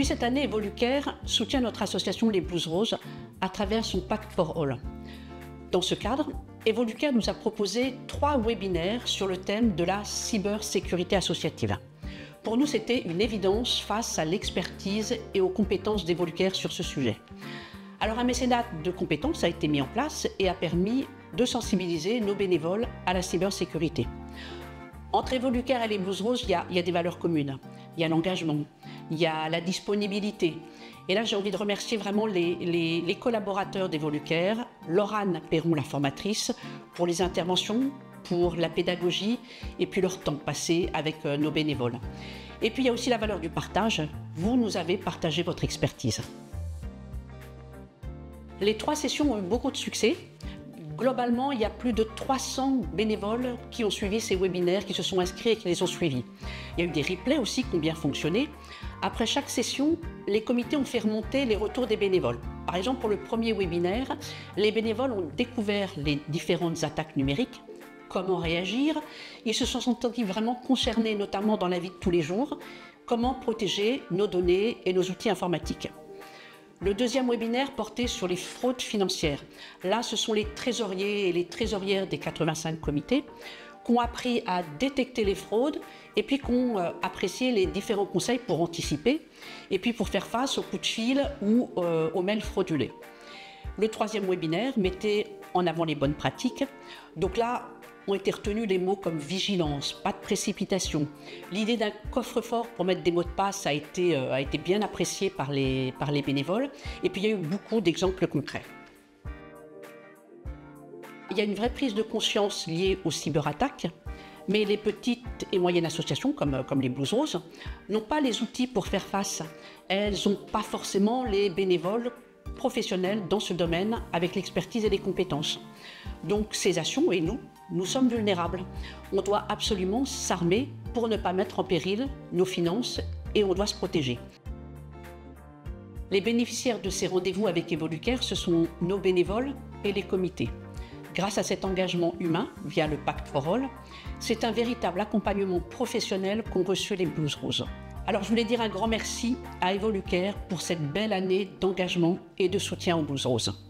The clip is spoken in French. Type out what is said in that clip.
Depuis cette année, Evolucare soutient notre association Les Blues Roses à travers son Pacte for All. Dans ce cadre, Evolucare nous a proposé 3 webinaires sur le thème de la cybersécurité associative. Pour nous, c'était une évidence face à l'expertise et aux compétences d'Evolucare sur ce sujet. Alors un mécénat de compétences a été mis en place et a permis de sensibiliser nos bénévoles à la cybersécurité. Entre Evolucare et les Blues Roses, il y a des valeurs communes. Il y a l'engagement, il y a la disponibilité. Et là, j'ai envie de remercier vraiment les collaborateurs d'Evolucare, Laurane Perron, la formatrice, pour les interventions, pour la pédagogie et puis leur temps passé avec nos bénévoles. Et puis, il y a aussi la valeur du partage. Vous nous avez partagé votre expertise. Les 3 sessions ont eu beaucoup de succès. Globalement, il y a plus de 300 bénévoles qui ont suivi ces webinaires, qui se sont inscrits et qui les ont suivis. Il y a eu des replays aussi qui ont bien fonctionné. Après chaque session, les comités ont fait remonter les retours des bénévoles. Par exemple, pour le premier webinaire, les bénévoles ont découvert les différentes attaques numériques, comment réagir. Ils se sont sentis vraiment concernés, notamment dans la vie de tous les jours, comment protéger nos données et nos outils informatiques. Le deuxième webinaire portait sur les fraudes financières. Là, ce sont les trésoriers et les trésorières des 85 comités qui ont appris à détecter les fraudes et puis qui ont apprécié les différents conseils pour anticiper et puis pour faire face aux coups de fil ou aux mails frauduleux. Le troisième webinaire mettait en avant les bonnes pratiques. Donc là, ont été retenus les mots comme vigilance, pas de précipitation. L'idée d'un coffre-fort pour mettre des mots de passe a été bien appréciée par les bénévoles. Et puis il y a eu beaucoup d'exemples concrets. Il y a une vraie prise de conscience liée aux cyberattaques, mais les petites et moyennes associations, comme les Blues Roses, n'ont pas les outils pour faire face. Elles n'ont pas forcément les bénévoles professionnels dans ce domaine avec l'expertise et les compétences. Donc ces actions et nous sommes vulnérables. On doit absolument s'armer pour ne pas mettre en péril nos finances et on doit se protéger. Les bénéficiaires de ces rendez-vous avec Evolucare, ce sont nos bénévoles et les comités. Grâce à cet engagement humain via le Pacte for All, c'est un véritable accompagnement professionnel qu'ont reçu les Blues Roses. Alors je voulais dire un grand merci à Evolucare pour cette belle année d'engagement et de soutien aux Blues Roses.